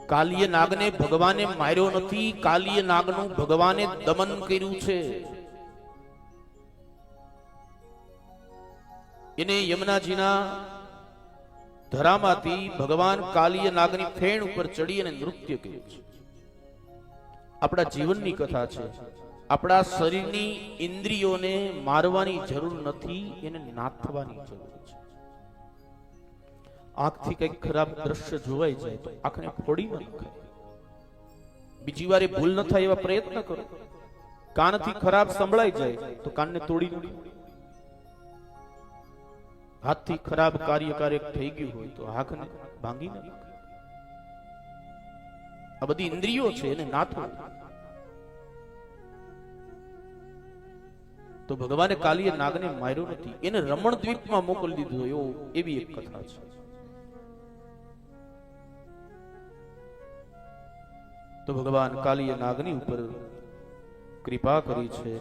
કાલિય નાગને ભગવાને માર્યો નથી, કાલિય નાગનું ભગવાને દમન કર્યું છે. એને યમુનાજીના ધરામાંથી ભગવાન કાલિય નાગની ફેણ ઉપર ચડી અને નૃત્ય કર્યું છે. આપણા જીવનની કથા છે. આપણા શરીરની ઇન્દ્રિયોને મારવાની જરૂર નથી, એને નાથવાની જરૂર છે. આંખથી કઈક ખરાબ દ્રશ્ય જોવાઈ જાય તો આંખને ફોડી ન નખાય. બીજી વાર ભૂલ ન થાય એવા પ્રયત્ન કરો. કાનથી ખરાબ સંભળાઈ જાય તો કાનને તોડી નાખો. હાથથી ખરાબ કાર્ય થઈ ગયું હોય તો હાથને ભાંગી નાખો. આ બધી ઇન્દ્રિયો છે, એને નાથો. તો ભગવાને કાલિય નાગને માર્યો નથી, એને રમણ દ્વીપમાં મોકલી દીધો, એવી એક કથા છે. તો ભગવાન કાલિય નાગની ઉપર કૃપા કરી છે.